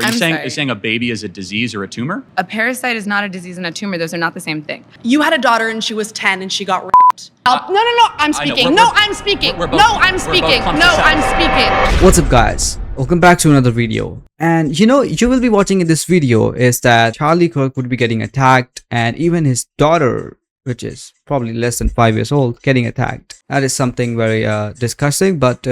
Are you saying a baby is a disease or a tumor? A parasite is not a disease and a tumor. Those are not the same thing. You had a daughter and she was 10 and she got raped. No, I'm speaking. I'm speaking. I'm speaking. What's up, guys? Welcome back to another video. And you will be watching in this video is that Charlie Kirk would be getting attacked, and even his daughter, which is probably less than 5 years old, getting attacked. That is something very disgusting, but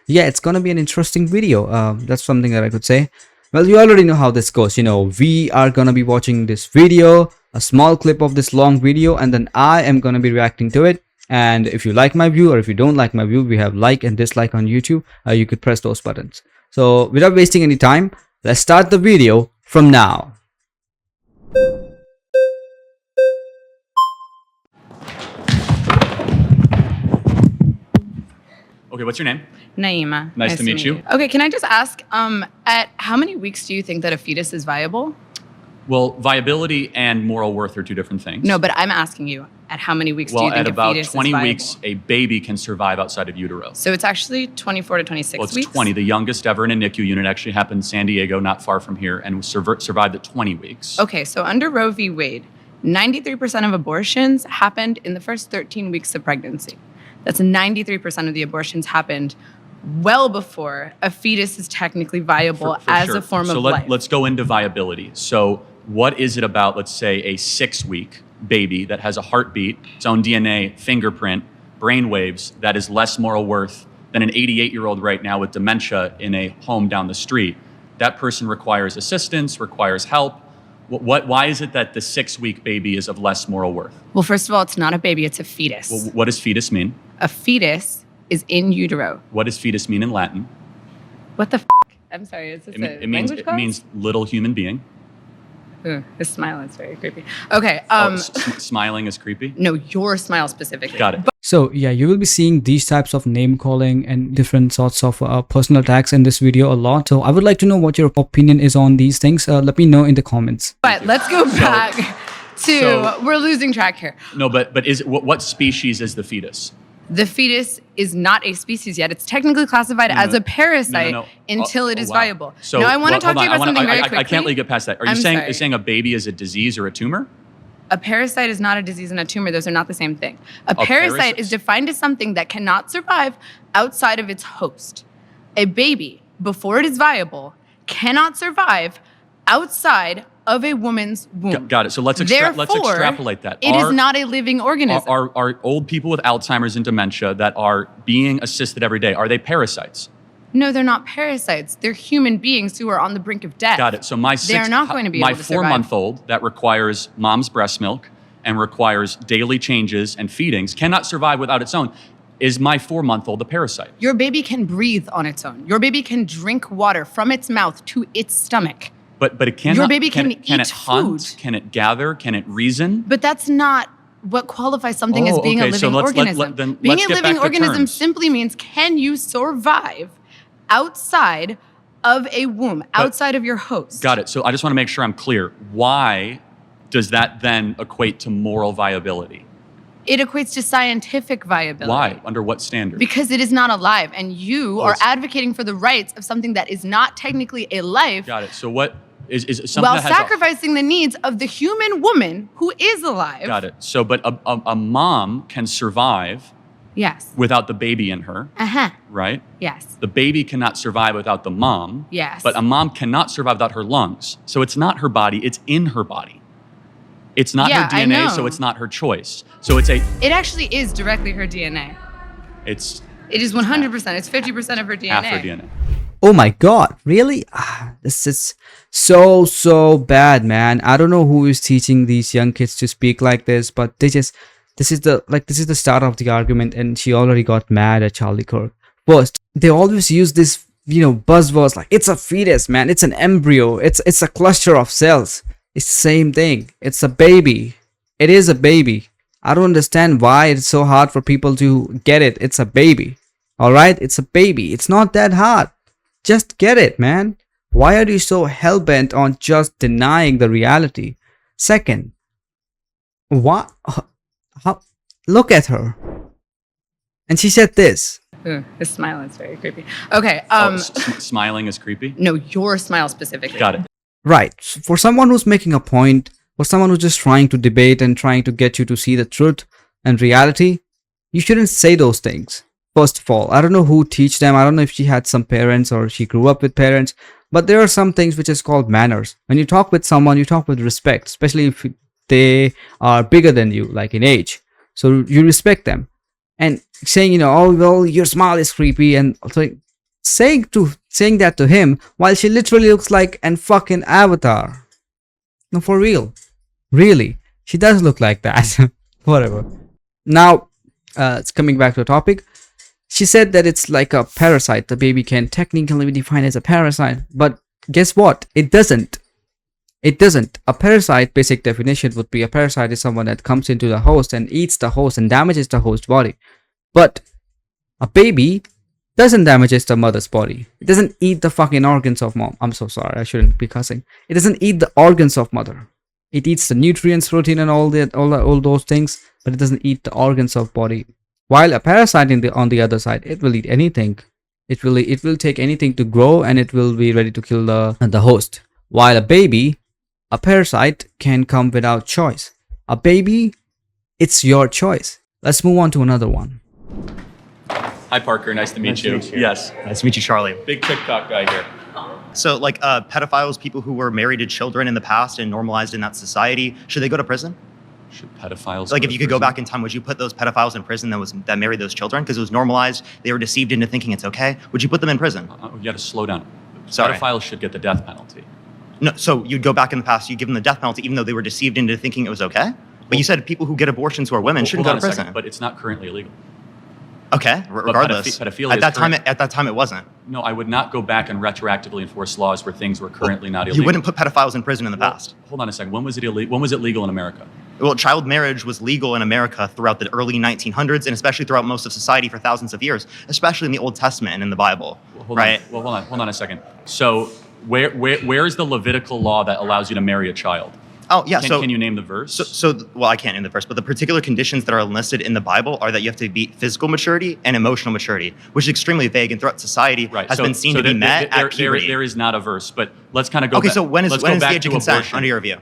yeah, it's gonna be an interesting video. That's something that I could say. Well, you already know how this goes. We are gonna be watching this video, a small clip of this long video, and then I am gonna be reacting to it. And if you like my view or if you don't like my view, we have like and dislike on YouTube. You could press those buttons. So without wasting any time, let's start the video from now. Okay, what's your name? Naima. Nice to meet you. Okay, can I just ask, at how many weeks do you think that a fetus is viable? Well, viability and moral worth are two different things. No, but I'm asking you, at how many weeks do you think a fetus is viable? Well, at about 20 weeks, a baby can survive outside of utero. So it's actually 24 to 26 weeks? Well, it's 20. The youngest ever in a NICU unit actually happened in San Diego, not far from here, and survived at 20 weeks. Okay, so under Roe v. Wade, 93% of abortions happened in the first 13 weeks of pregnancy. That's 93% of the abortions happened well before a fetus is technically viable as a form of life. So let's go into viability. So what is it about, let's say, a 6-week baby that has a heartbeat, its own DNA, fingerprint, brain waves, that is less moral worth than an 88-year-old right now with dementia in a home down the street? That person requires assistance, requires help. Why is it that the 6-week baby is of less moral worth? Well, first of all, it's not a baby, it's a fetus. Well, what does fetus mean? A fetus is in utero. What does fetus mean in Latin? What the f***? I'm sorry, is this language class? It means little human being. Ooh, his smile is very creepy. Okay. Smiling is creepy? No, your smile specifically. Got it. So yeah, you will be seeing these types of name calling and different sorts of personal attacks in this video a lot. So I would like to know what your opinion is on these things. Let me know in the comments. But let's go back to, we're losing track here. No, but what species is the fetus? The fetus is not a species yet. It's technically classified as a parasite until it is viable. So, no, I want to talk to you about something very quickly. I can't let you get past that. Are you saying a baby is a disease or a tumor? A parasite is not a disease and a tumor. Those are not the same thing. A parasite is defined as something that cannot survive outside of its host. A baby, before it is viable, cannot survive outside of a woman's womb. Got it. So let's extrapolate that. It is not a living organism. Are old people with Alzheimer's and dementia that are being assisted every day, are they parasites? No, they're not parasites. They're human beings who are on the brink of death. Got it. So they're not going to be able to survive. My 4-month-old that requires mom's breast milk and requires daily changes and feedings cannot survive without its own. Is my 4-month-old a parasite? Your baby can breathe on its own. Your baby can drink water from its mouth to its stomach. But it cannot. Your baby can eat it hunt? food. Can it gather? Can it reason? But that's not what qualifies something as being a living organism. Being a living organism simply means, can you survive outside of a womb, outside of your host? Got it. So I just want to make sure I'm clear. Why does that then equate to moral viability? It equates to scientific viability. Why? Under what standard? Because it is not alive, and you are advocating for the rights of something that is not technically a life. Got it. So what is something while that has sacrificing the needs of the human woman who is alive. Got it. So, but a mom can survive. Yes. Without the baby in her. Right? Yes. The baby cannot survive without the mom. Yes. But a mom cannot survive without her lungs. So it's not her body, it's in her body. It's not her DNA, so it's not her choice. So it actually is directly her DNA. It is 100%. It's 50% of her DNA. Half her DNA. Oh my god, really? This is so bad, man. I don't know who is teaching these young kids to speak like this, but this is the start of the argument, and she already got mad at Charlie Kirk. First, they always use this, buzzwords like it's a fetus, man, it's an embryo, it's a cluster of cells. It's the same thing. It's a baby. It is a baby. I don't understand why it's so hard for people to get it. It's a baby. All right? It's a baby. It's not that hard. Just get it, man. Why are you so hell-bent on just denying the reality? Second, look at her. And she said this. Ugh, his smile is very creepy. Okay. Smiling is creepy? No, your smile specifically. Got it. Right. For someone who's making a point, for someone who's just trying to debate and trying to get you to see the truth and reality, you shouldn't say those things. First of all, I don't know who teach them. I don't know if she had some parents or she grew up with parents, but there are some things which is called manners. When you talk with someone, you talk with respect, especially if they are bigger than you, like in age. So you respect them. And saying, oh, well, your smile is creepy, and also saying that to him while she literally looks like an fucking avatar. No, for real. Really. She does look like that. Whatever. Now, it's coming back to the topic. She said that it's like a parasite. The baby can technically be defined as a parasite. But guess what? It doesn't. It doesn't. A parasite, basic definition would be a parasite is someone that comes into the host and eats the host and damages the host body. But a baby doesn't damages the mother's body. It doesn't eat the fucking organs of mom. I'm so sorry. I shouldn't be cussing. It doesn't eat the organs of mother. It eats the nutrients, protein, and all those things, but it doesn't eat the organs of body. While a parasite on the other side, it will eat anything. It will take anything to grow, and it will be ready to kill the host. While a parasite can come without choice. A baby, it's your choice. Let's move on to another one. Hi, Parker. Nice to meet you. Yes. Nice to meet you, Charlie. Big TikTok guy here. So, like, pedophiles, people who were married to children in the past and normalized in that society, should they go to prison? Should pedophiles? Like, if you could go back in time, would you put those pedophiles in prison that married those children because it was normalized? They were deceived into thinking it's okay. Would you put them in prison? You got to slow down. Sorry. Pedophiles should get the death penalty. No. So you'd go back in the past, you'd give them the death penalty, even though they were deceived into thinking it was okay. But you said people who get abortions who are women shouldn't go to prison. But it's not currently illegal. Okay, regardless. Pedophilia at that time, it wasn't. No, I would not go back and retroactively enforce laws where things were currently not illegal. You wouldn't put pedophiles in prison in the past. Hold on a second. When was it illegal? When was it legal in America? Well, child marriage was legal in America throughout the early 1900s, and especially throughout most of society for thousands of years, especially in the Old Testament and in the Bible. Hold on a second. So where is the Levitical law that allows you to marry a child? Oh, yeah. Can you name the verse? Well, I can't name the verse, but the particular conditions that are listed in the Bible are that you have to be physical maturity and emotional maturity, which is extremely vague and throughout society has been seen to be met at puberty. There is not a verse, but let's kind of go Okay, back. so when is the age of consent abortion. under your view?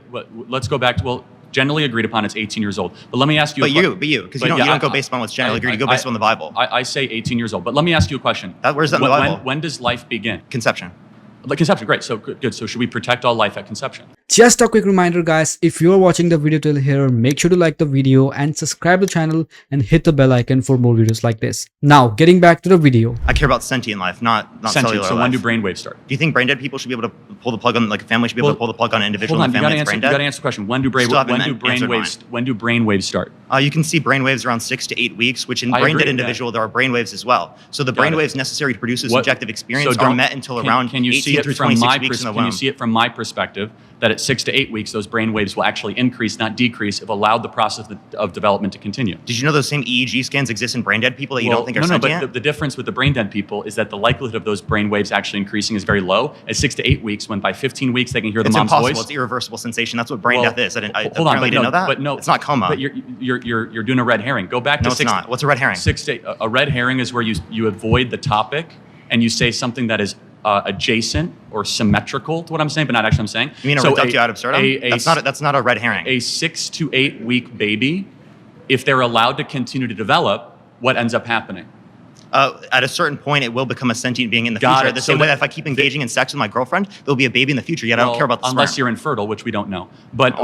Let's go back to, generally agreed upon it's 18 years old. But let me ask you because you don't go based on what's generally agreed, you go based on the Bible. I say 18 years old, but let me ask you a question. Where's that in the Bible? When does life begin? Conception. Like conception, great. So good. So should we protect all life at conception? Just a quick reminder, guys, if you're watching the video till here, make sure to like the video and subscribe to the channel and hit the bell icon for more videos like this. Now, getting back to the video. I care about sentient life, not cellular life. So when do brainwaves start? Do you think brain dead people should be able to pull the plug on, like a family should be able to pull the plug on an individual in the family that's brain dead? You got to answer the question. When do brainwaves start? You can see brainwaves around 6 to 8 weeks, which in brain dead individual, there are brainwaves as well. So the brainwaves necessary to produce a subjective experience are met until around 18 through 26 weeks in the womb. Can you see it from my perspective that at 6 to 8 weeks, those brain waves will actually increase, not decrease, if allowed the process of development to continue? Did you know those same EEG scans exist in brain dead people that you don't think are sentient? But the difference with the brain dead people is that the likelihood of those brain waves actually increasing is very low at 6 to 8 weeks, when by 15 weeks they can hear the mom's voice. It's impossible. Voice. It's irreversible sensation. That's what brain death is. I didn't know that. But no, it's not coma. But you're doing a red herring. Go back to No, it's not. What's a red herring? A red herring is where you avoid the topic and you say something that is adjacent or symmetrical to what I'm saying, but not actually I'm saying. You mean a reductio ad absurdum? That's not a red herring. A 6 to 8 week baby, if they're allowed to continue to develop, what ends up happening? At a certain point, it will become a sentient being in the future. The same way that if I keep engaging in sex with my girlfriend, there'll be a baby in the future. Yet I don't care about the unless sperm. you're infertile, which we don't know. But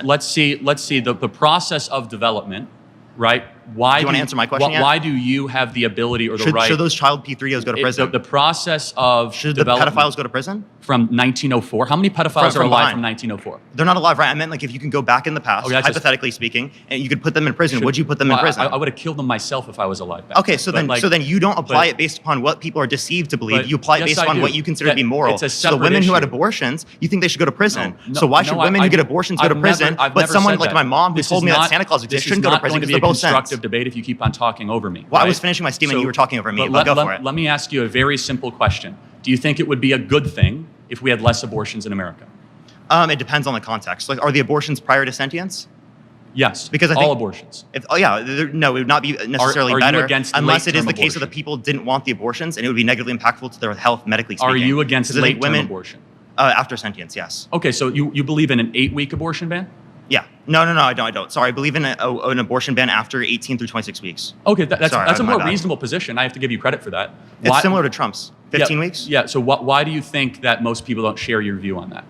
let's see the process of development, right? Why do you want to answer my question yet? Why do you have the ability or the right? Should those child P3Os go to prison? The process of should the pedophiles go to prison? From 1904. How many pedophiles are alive from 1904? They're not alive, right? I meant like if you can go back in the past, hypothetically speaking, and you could put them in prison, would you put them in prison? I would have killed them myself if I was alive. Okay, so then you don't apply it based upon what people are deceived to believe. You apply it based upon what you consider to be moral. So the women who had abortions, you think they should go to prison. So why should women who get abortions go to prison, but someone like my mom who told me that Santa Claus exists shouldn't go to prison because they're both sent? This is not going to be a constructive debate if you keep on talking over me. Well, I was finishing my statement, you were talking over me, but go for it. Let me ask you a very simple question. Do you think it would be a good thing if we had less abortions in America? It depends on the context. Like, are the abortions prior to sentience? Yes, because I think all abortions. No, it would not be necessarily are better you against unless it is late-term the case abortion? that the people didn't want the abortions and it would be negatively impactful to their health, medically speaking. Are you against late-term abortion? After sentience, yes. Okay, so you believe in an 8-week abortion ban? Yeah. No, I don't. Sorry, I believe in an abortion ban after 18 through 26 weeks. Okay, that's a more reasonable position. I have to give you credit for that. It's similar to Trump's. 15 weeks? Yeah, so why do you think that most people don't share your view on that?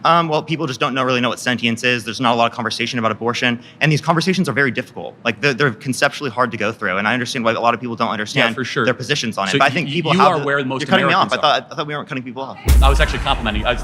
Well, people just don't really know what sentience is. There's not a lot of conversation about abortion, and these conversations are very difficult. Like they're conceptually hard to go through, and I understand why a lot of people don't understand their positions on it. So but I think people are where most you're cutting Americans me off. I thought we weren't cutting people off. I was actually complimenting you.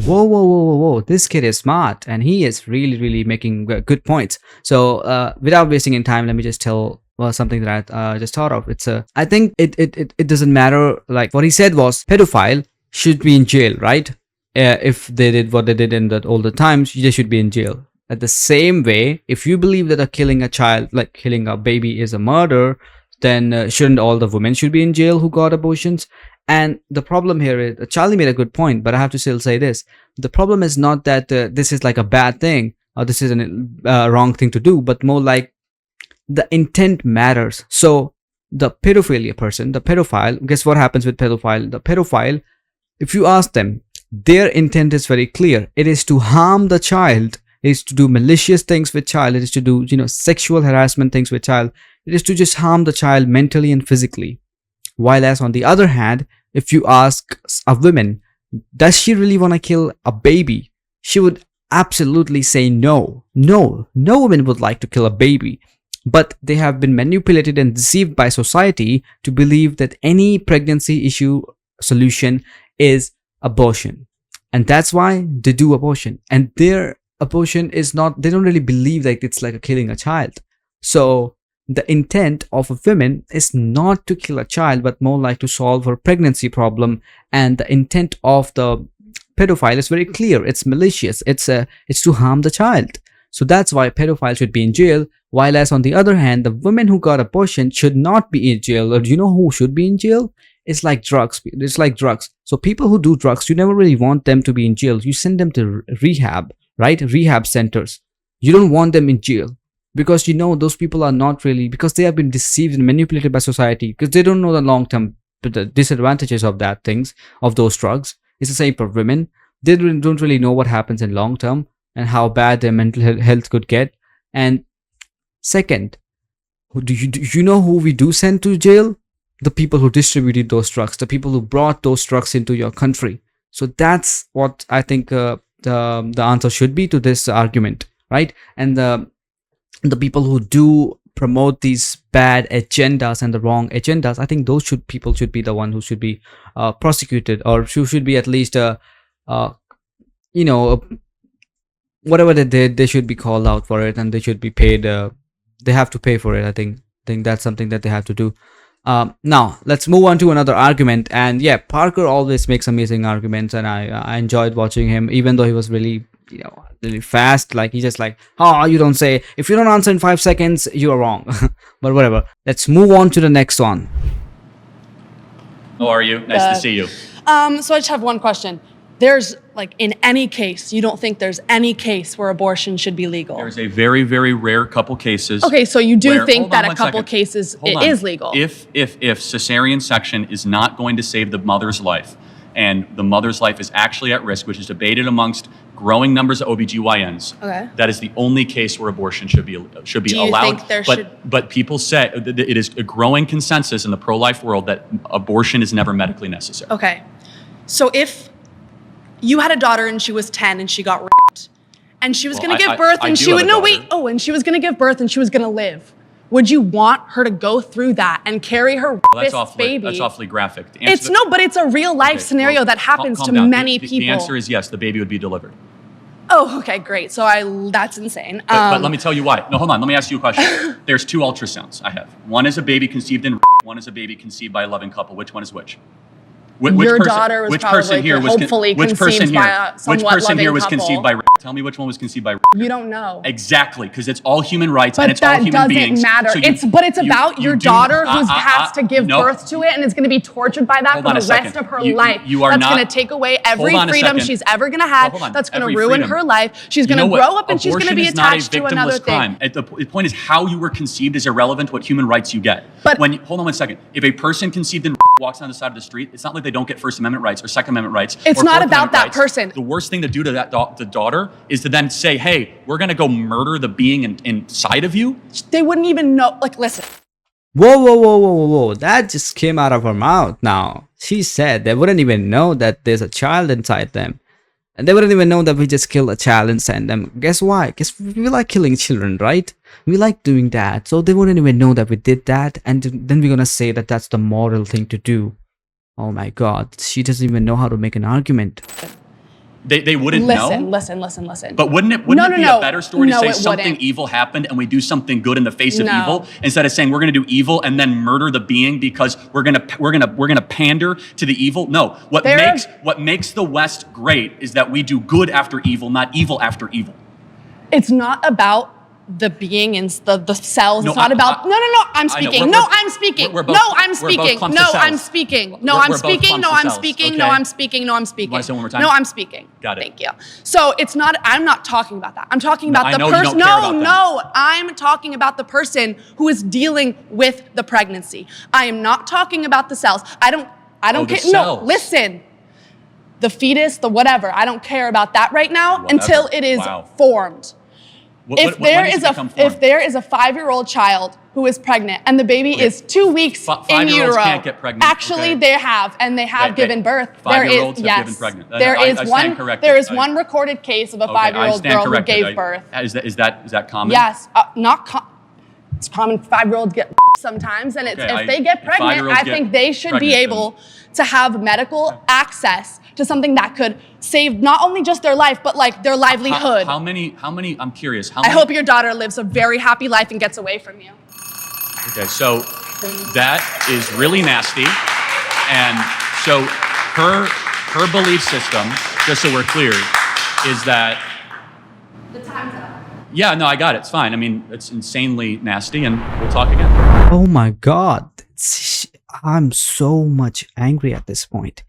Whoa. This kid is smart, and he is really making good points. So without wasting any time, let me just tell something that I just thought of. I think it doesn't matter. Like what he said was pedophile should be in jail, right? If they did what they did in the older times, they should be in jail. At the same way, if you believe that killing a child, like killing a baby, is a murder, then shouldn't all the women should be in jail who got abortions? And the problem here is, Charlie made a good point, but I have to still say this. The problem is not that this is like a bad thing or this is a wrong thing to do, but more like the intent matters. So the pedophilia person, the pedophile, guess what happens with pedophile? The pedophile, if you ask them, their intent is very clear. It is to harm the child. It is to do malicious things with child. It is to do, sexual harassment things with child. It is to just harm the child mentally and physically. While as on the other hand, if you ask a woman, does she really want to kill a baby? She would absolutely say no. No woman would like to kill a baby. But they have been manipulated and deceived by society to believe that any pregnancy issue solution is abortion. And that's why they do abortion. And their abortion is not, they don't really believe that it's like killing a child. So the intent of a woman is not to kill a child, but more like to solve her pregnancy problem. And the intent of the pedophile is very clear. It's malicious. It's to harm the child. So that's why pedophile should be in jail. While as on the other hand, the women who got abortion should not be in jail. Or do you know who should be in jail? It's like drugs. It's like drugs. So people who do drugs, you never really want them to be in jail. You send them to rehab, right? Rehab centers. You don't want them in jail because those people are not really, because they have been deceived and manipulated by society because they don't know the long-term disadvantages of those drugs. It's the same for women. They don't really know what happens in long term and how bad their mental health could get. And second, do you know who we do send to jail? The people who distributed those drugs, the people who brought those drugs into your country. So that's what I think the answer should be to this argument, right? And the people who do promote these bad agendas and the wrong agendas, I think those people should be the one who should be prosecuted, or should be at least whatever they did, they should be called out for it, and they should be paid. They have to pay for it. I think that's something that they have to do. Now let's move on to another argument. And yeah, Parker always makes amazing arguments, and I enjoyed watching him, even though he was really really fast. Like he's just like, oh, you don't say, if you don't answer in 5 seconds, you are wrong. But whatever, let's move on to the next one. How are you? Nice to see you. So I just have one question. There's, like, in any case, you don't think there's any case where abortion should be legal? There's a very, very rare couple cases. Okay, so you do think that a couple cases it is legal? If cesarean section is not going to save the mother's life, and the mother's life is actually at risk, which is debated amongst growing numbers of OBGYNs, okay, that is the only case where abortion should be allowed. Do you think there should... But people say that it is a growing consensus in the pro-life world that abortion is never medically necessary. Okay, so if you had a daughter and she was 10 and she got raped, and she was going to give birth, and she would and she was going to give birth and she was going to live, would you want her to go through that and carry her baby? That's awfully graphic. But it's a real life scenario that happens to many people. The answer is yes, the baby would be delivered. Oh, okay, great. So that's insane. But let me tell you why. No, hold on. Let me ask you a question. There's 2 ultrasounds I have. One is a baby conceived in rape. One is a baby conceived by a loving couple. Which one is which? Your daughter was probably hopefully conceived by a somewhat loving couple. Which person here was conceived by rape? Tell me which one was conceived by. You don't know. Exactly, because it's all human rights but and it's all human But beings. that doesn't matter. It's about your daughter who has to give birth to it and is going to be tortured by that for the rest of her life. That's going to take away every freedom she's ever going to have. That's going to ruin her life. She's going to grow up and she's going to be attached to another thing. The point is how you were conceived is irrelevant what human rights you get. But hold on one second. If a person conceived in walks down the side of the street, it's not like they don't get First Amendment rights or Second Amendment rights. It's not about that person. The worst thing to do to the daughter is to then say, hey, we're going to go murder the being inside of you. They wouldn't even know. Like, listen. Whoa. That just came out of her mouth now. She said they wouldn't even know that there's a child inside them. And they wouldn't even know that we just killed a child inside them. Guess why? Guess we like killing children, right? We like doing that. So they wouldn't even know that we did that. And then we're going to say that that's the moral thing to do. Oh my God. She doesn't even know how to make an argument. They wouldn't know? Listen. But wouldn't it be a better story to say something evil happened and we do something good in the face of evil instead of saying we're going to do evil and then murder the being because we're going to pander to the evil? No. What makes the West great is that we do good after evil, not evil after evil. It's not about the being in the cells. It's not about. No. I'm speaking. No, I'm speaking. No, I'm speaking. No, I'm speaking. No, I'm speaking. No, I'm speaking. No, I'm speaking. No, I'm speaking. Want to say one more time? No, I'm speaking. Got it. Thank you. So it's not. I'm not talking about that. I'm talking about the person. I'm talking about the person who is dealing with the pregnancy. I am not talking about the cells. I don't care. No, listen. The fetus, the whatever. I don't care about that right now until it is formed. If there is a 5-year-old child who is pregnant and the baby is 2 weeks in utero, can't get pregnant. Actually they have, and they have given birth. 5-year-olds have given pregnant. There is one recorded case of a 5-year-old girl who gave birth. Is that common? Yes, it's common. 5-year-olds get sometimes, and if they get pregnant, I think they should be able to have medical access to something that could save not only just their life, but like their livelihood. How many, I'm curious. I hope your daughter lives a very happy life and gets away from you. Okay, so that is really nasty. And so her belief system, just so we're clear, is that... The time's up. Yeah, no, I got it. It's fine. I mean, it's insanely nasty, and we'll talk again. Oh my God. I'm so much angry at this point.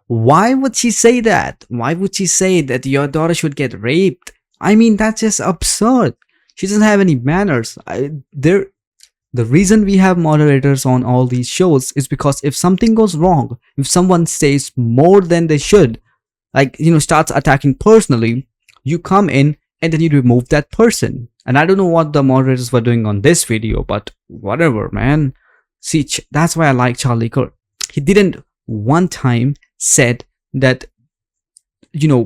Why would she say that? Why would she say that your daughter should get raped? I mean, that's just absurd. She doesn't have any manners. The reason we have moderators on all these shows is because if something goes wrong, if someone says more than they should, like, starts attacking personally, you come in and then you remove that person. And I don't know what the moderators were doing on this video, but whatever, man. See, that's why I like Charlie Kirk. He didn't one time said that,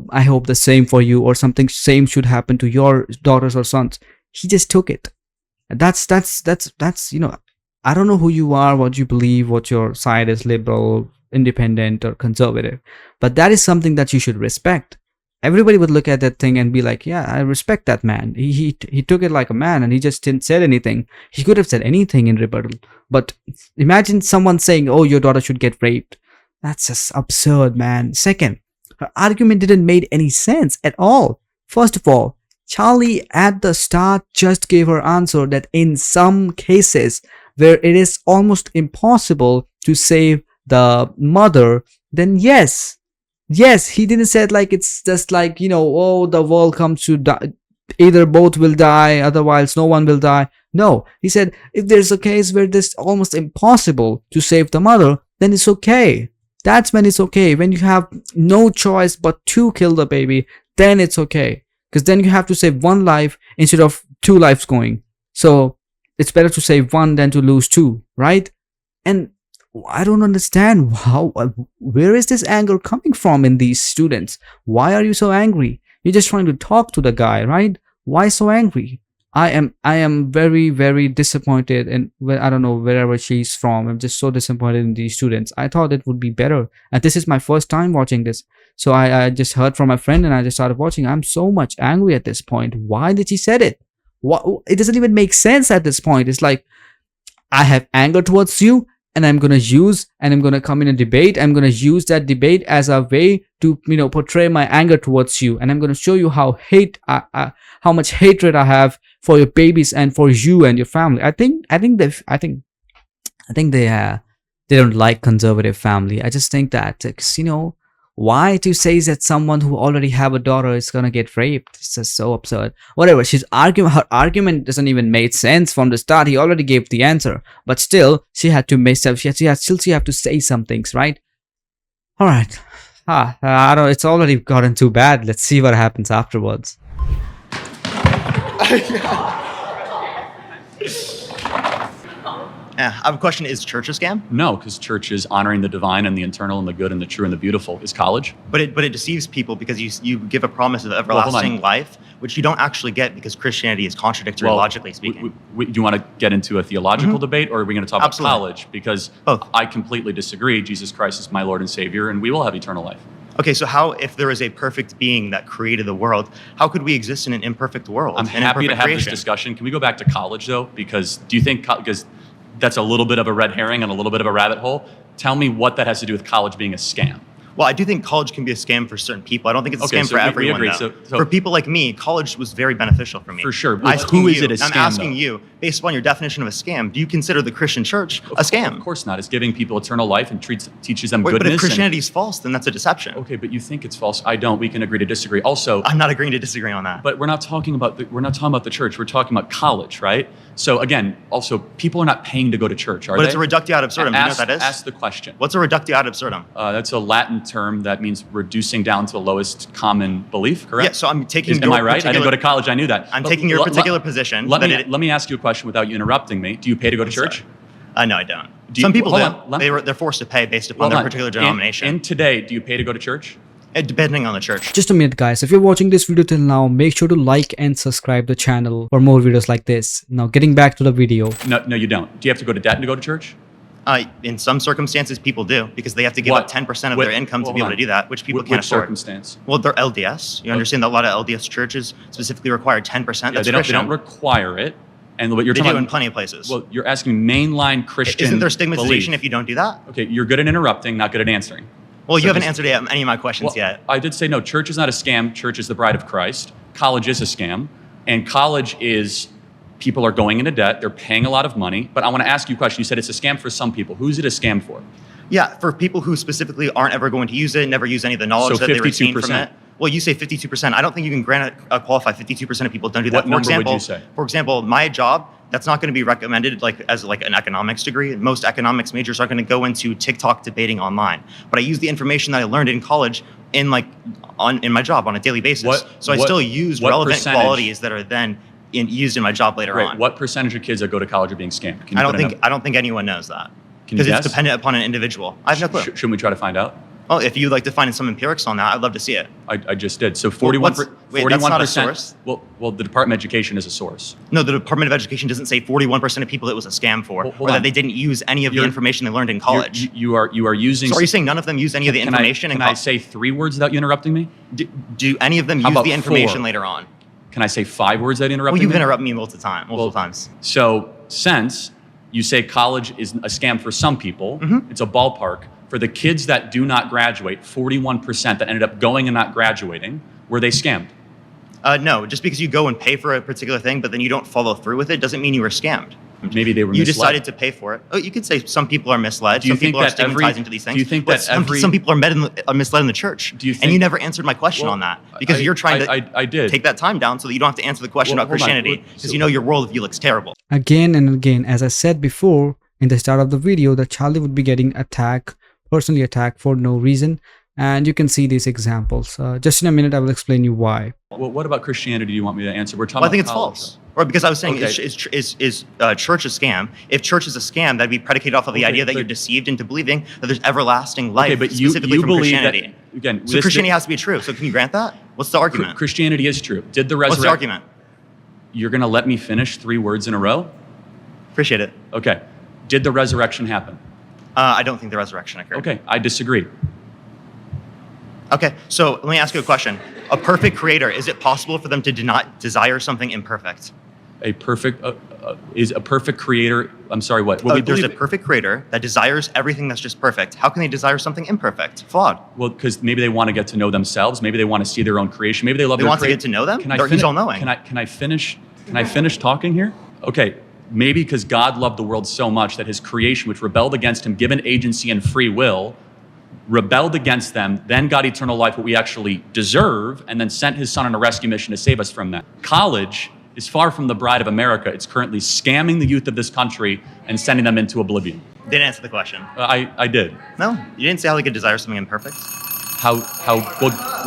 I hope the same for you or something same should happen to your daughters or sons. He just took it. That's I don't know who you are, what you believe, what your side is, liberal, independent or conservative, but that is something that you should respect. Everybody would look at that thing and be like, yeah, I respect that man. He took it like a man and he just didn't say anything. He could have said anything in rebuttal. But imagine someone saying, oh, your daughter should get raped. That's just absurd, man. Second, her argument didn't make any sense at all. First of all, Charlie at the start just gave her answer that in some cases where it is almost impossible to save the mother, then yes, he didn't say it like it's just like, oh, the world comes to die. Either both will die, otherwise no one will die. No, he said if there's a case where it's almost impossible to save the mother, then it's okay. That's when it's okay. When you have no choice but to kill the baby, then it's okay. Because then you have to save one life instead of 2 lives going. So it's better to save 1 than to lose 2, right? And I don't understand where is this anger coming from in these students? Why are you so angry? You're just trying to talk to the guy, right? Why so angry? I am very, very disappointed, and I don't know wherever she's from. I'm just so disappointed in these students. I thought it would be better, and this is my first time watching this, so I just heard from my friend and I just started watching. I'm so much angry at this point. Why did she said it? It doesn't even make sense at this point. It's like, I have anger towards you, and I'm going to come in a debate. I'm going to use that debate as a way to, portray my anger towards you. And I'm going to show you how much hatred I have for your babies and for you and your family. I think they don't like conservative family. I just think that, why to say that someone who already have a daughter is gonna get raped? It's just so absurd. Whatever, her argument doesn't even make sense from the start. He already gave the answer, but still, she had to mess up. She have to say some things, right? All right. I don't. It's already gotten too bad. Let's see what happens afterwards. I have a question. Is church a scam? No, because church is honoring the divine and the eternal and the good and the true and the beautiful. Is college? But it deceives people because you give a promise of everlasting life, which you don't actually get because Christianity is contradictory, logically speaking. Do you want to get into a theological debate, or are we going to talk about college? Because both. I completely disagree. Jesus Christ is my Lord and Savior, and we will have eternal life. Okay, so how, if there is a perfect being that created the world, how could we exist in an imperfect world? I'm happy to have this discussion. Can we go back to college, though? Because do you think, because that's a little bit of a red herring and a little bit of a rabbit hole. Tell me what that has to do with college being a scam. Well, I do think college can be a scam for certain people. I don't think it's a scam for everyone. We agree. So for people like me, college was very beneficial for me. For sure. Who is it a scam? I'm asking you, based upon your definition of a scam, do you consider the Christian church a scam? Of course not. It's giving people eternal life and teaches them goodness. But if Christianity is false, then that's a deception. Okay, but you think it's false. I don't. We can agree to disagree. Also, I'm not agreeing to disagree on that. But we're not talking about the church. We're talking about college, right? So again, also, people are not paying to go to church, are they? But it's a reductio ad absurdum. You know what that is? Ask the question. What's a reductio ad absurdum? That's a Latin term that means reducing down to the lowest common belief, correct? Yeah, so I'm taking Am I right? I didn't go to college. I knew that. I'm taking your particular position. Let me ask you a question without you interrupting me. Do you pay to go to church? No, I don't. Some people do. They're forced to pay based upon their particular denomination. And today, do you pay to go to church? Depending on the church. Just a minute, guys. If you're watching this video till now, make sure to like and subscribe the channel for more videos like this. Now, getting back to the video. No, you don't. Do you have to go to debt to go to church? In some circumstances, people do because they have to give up 10% of their income to be able to do that, which people can't afford. Which circumstance? Well, they're LDS. You understand that a lot of LDS churches specifically require 10%. Yeah, they don't require it. And what you're talking about in plenty of places. Well, you're asking mainline Christian. Isn't there stigmatization belief if you don't do that? Okay, you're good at interrupting, not good at answering. Well, you haven't answered any of my questions yet. I did say no. Church is not a scam. Church is the bride of Christ. College is a scam, and college is people are going into debt. They're paying a lot of money. But I want to ask you a question. You said it's a scam for some people. Who's it a scam for? Yeah, for people who specifically aren't ever going to use it, never use any of the knowledge that they retain from it. Well, you say 52%. I don't think you can qualify 52% of people don't do that. What number would you say? For example, my job, that's not going to be recommended as an economics degree. Most economics majors are going to go into TikTok debating online. But I use the information that I learned in college in my job on a daily basis. I still use relevant qualities that are then used in my job later on. What percentage of kids that go to college are being scammed? I don't think anyone knows that. Because it's dependent upon an individual. I have no clue. Shouldn't we try to find out? Well, if you'd like to find some empirics on that, I'd love to see it. I just did. So 41%. That's not a source. Well, the Department of Education is a source. No, the Department of Education doesn't say 41% of people it was a scam for, or that they didn't use any of the information they learned in college. You are using. So are you saying none of them use any of the information? Can I say 3 words without you interrupting me? Do any of them use the information later on? Can I say 5 words without interrupting me? Well, you've interrupted me multiple times. So since you say college is a scam for some people, it's a ballpark. For the kids that do not graduate, 41% that ended up going and not graduating, were they scammed? No, just because you go and pay for a particular thing, but then you don't follow through with it, doesn't mean you were scammed. Maybe they were You misled. Decided to pay for it. Oh, you could say some people are misled. Some people are stigmatizing to these things. Do you think that some people are misled in the church? And you never answered my question on that because you're trying to take that time down so that you don't have to answer the question about Christianity because you know your worldview looks terrible. Again and again, as I said before in the start of the video, that Charlie would be getting personally attacked for no reason, and you can see these examples. Just in a minute I will explain you why. Well, what about Christianity do you want me to answer? We're talking I think it's false. Or because I was saying, is church a scam? If church is a scam, that'd be predicated off of the idea that you're deceived into believing that there's everlasting life, but specifically you from believe Christianity. That, again, so Christianity has to be true. So can you grant that? What's the argument? Christianity is true. What's the argument? You're going to let me finish 3 words in a row? Appreciate it. Okay. Did the resurrection happen? I don't think the resurrection occurred. Okay, I disagree. Okay, so let me ask you a question. A perfect creator, is it possible for them to not desire something imperfect? a perfect is a perfect creator. I'm sorry, what? There's a perfect creator that desires everything that's just perfect. How can they desire something imperfect, flawed? Well, because maybe they want to get to know themselves. Maybe they want to see their own creation. Maybe they love. They want to get to know them. He's all-knowing. Can I finish? Can I finish talking here? Okay. Maybe because God loved the world so much that his creation, which rebelled against him, given agency and free will, rebelled against them, then got eternal life, what we actually deserve, and then sent his son on a rescue mission to save us from that. College is far from the bride of America. It's currently scamming the youth of this country and sending them into oblivion. Didn't answer the question. I did. No, you didn't say how we could desire something imperfect. Well,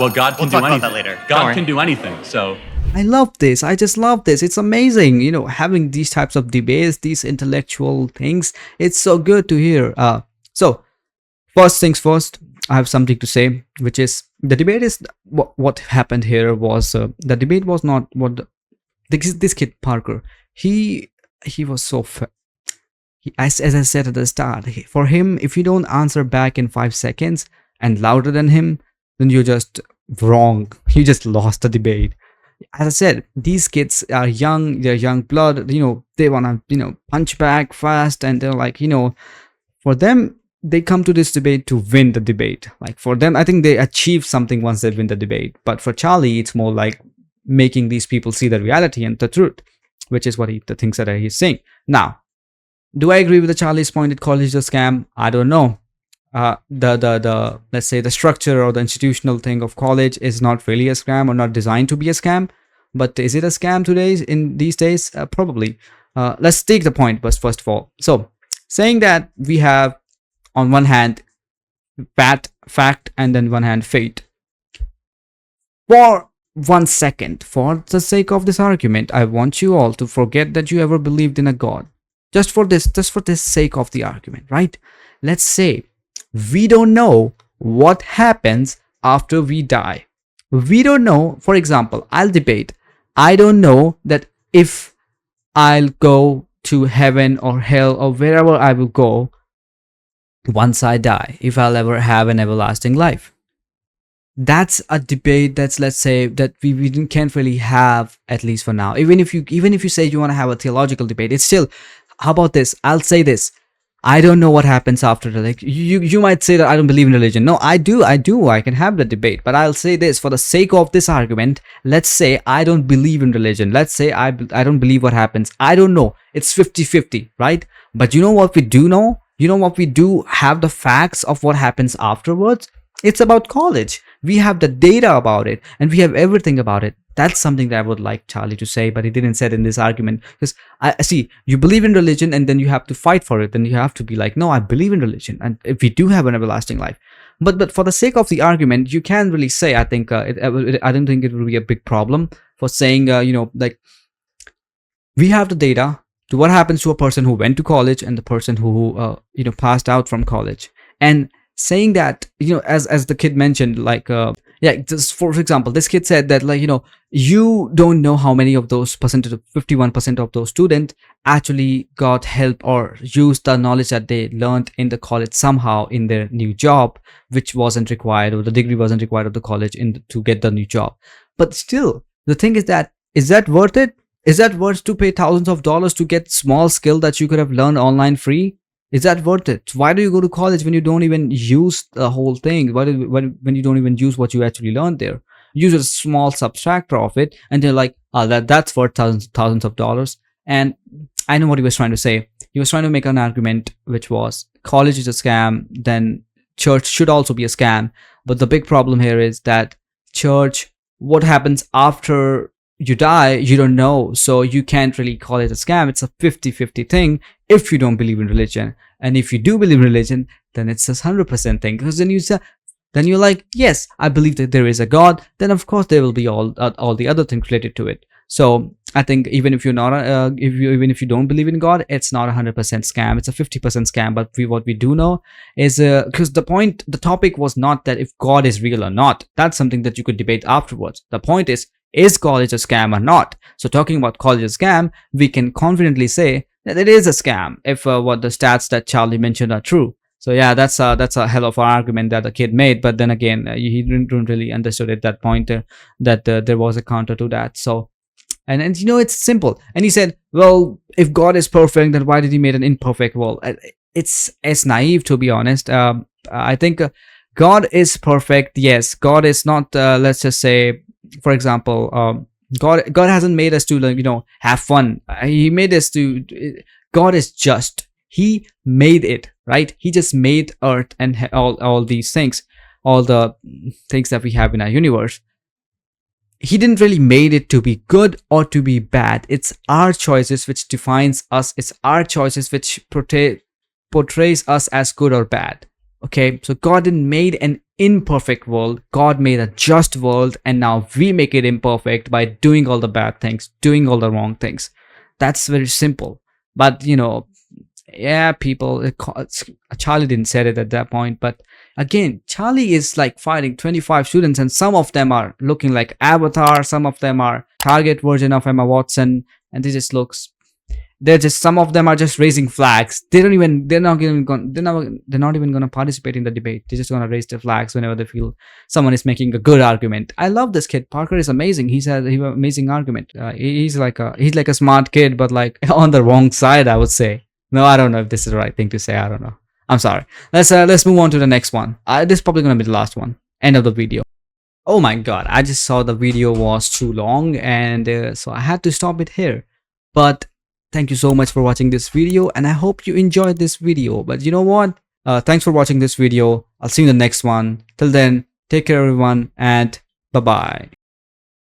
God can do anything. We'll talk about that later. God can do anything, so... I love this. I just love this. It's amazing, having these types of debates, these intellectual things. It's so good to hear. So, first things first, I have something to say, which is the debate is what happened here was the debate was not what this kid Parker. He was so as I said at the start. For him, if you don't answer back in 5 seconds and louder than him, then you're just wrong. You just lost the debate. As I said, these kids are young, they're young blood, they want to, punch back fast, and they're like, for them, they come to this debate to win the debate. Like for them, I think they achieve something once they win the debate. But for Charlie, it's more like making these people see the reality and the truth, which is what the things that he's saying. Now, do I agree with the Charlie's point that college is a scam? I don't know. The let's say the structure or the institutional thing of college is not really a scam or not designed to be a scam, but is it a scam today in these days? Probably. Let's take the point first of all. So saying that we have on one hand fact and then one hand fate. For 1 second, for the sake of this argument, I want you all to forget that you ever believed in a God. Just for this sake of the argument, right? Let's say we don't know what happens after we die. We don't know, for example, I'll debate. I don't know that if I'll go to heaven or hell or wherever I will go once I die, if I'll ever have an everlasting life. That's a debate that's, let's say, that we can't really have, at least for now. Even if you say you want to have a theological debate, it's still, how about this? I'll say this. I don't know what happens after the, like, you might say that I don't believe in religion. No, I do. I can have the debate. But I'll say this, for the sake of this argument, let's say I don't believe in religion. Let's say I don't believe what happens. I don't know. It's 50-50, right? But you know what we do know? You know what we do have the facts of what happens afterwards? It's about college. We have the data about it and we have everything about it. That's something that I would like Charlie to say, but he didn't say it in this argument. Because I see, you believe in religion and then you have to fight for it. Then you have to be like, no, I believe in religion. And if we do have an everlasting life. But for the sake of the argument, you can't really say, I think, I don't think it will be a big problem for saying, like, we have the data to what happens to a person who went to college and the person who, passed out from college. And saying that, as the kid mentioned, like, just for example, this kid said that, like, you don't know how many of those 51% of those students actually got help or used the knowledge that they learned in the college somehow in their new job, which wasn't required, or the degree wasn't required of the college to get the new job. But still, the thing is that worth it? Is that worth to pay thousands of dollars to get small skill that you could have learned online free? Is that worth it? Why do you go to college when you don't even use the whole thing? When you don't even use what you actually learned there? Use a small subtractor of it, and they're like, oh, that's worth thousands of dollars. And I know what he was trying to say. He was trying to make an argument, which was college is a scam, then church should also be a scam. But the big problem here is that church, what happens after you die, you don't know. So you can't really call it a scam. It's a 50-50 thing if you don't believe in religion. And if you do believe in religion, then it's a 100% thing. Because then you're like, yes, I believe that there is a God. Then of course there will be all the other things related to it. So I think even if you're not, even if you don't believe in God, it's not 100% scam. It's a 50% scam. But what we do know is, because the topic was not that if God is real or not. That's something that you could debate afterwards. The point is college a scam or not? So talking about college a scam, we can confidently say that it is a scam if what the stats that Charlie mentioned are true. So yeah, that's a hell of an argument that the kid made. But then again, he didn't really understood at that point that there was a counter to that. So And you know, it's simple. And he said, well, if God is perfect, then why did he make an imperfect world? It's naive, to be honest. I think God is perfect. Yes, God is not, let's just say, for example, God hasn't made us to, like, you know, have fun. He made us to, God is just. He made it, right? He just made earth and all these things, all the things that we have in our universe. He didn't really made it to be good or to be bad. It's our choices which defines us. It's our choices which portrays us as good or bad. Okay, so God didn't made an imperfect world. God made a just world, and now we make it imperfect by doing all the bad things, doing all the wrong things. That's very simple. But you know, yeah, people, Charlie didn't say it at that point, but again, Charlie is like fighting 25 students, and some of them are looking like Avatar, some of them are target version of Emma Watson, and they just looks, some of them are just raising flags. They're not even gonna participate in the debate. They're just gonna raise their flags whenever they feel someone is making a good argument. I love this kid. Parker is amazing. He has an amazing argument. He's like a smart kid, but like on the wrong side, I would say. No, I don't know if this is the right thing to say. I don't know. I'm sorry. Let's move on to the next one. This is probably gonna be the last one. End of the video. Oh my god, I just saw the video was too long, and so I had to stop it here. But thank you so much for watching this video, and I hope you enjoyed this video. But you know what? Thanks for watching this video. I'll see you in the next one. Till then, take care everyone, and bye bye.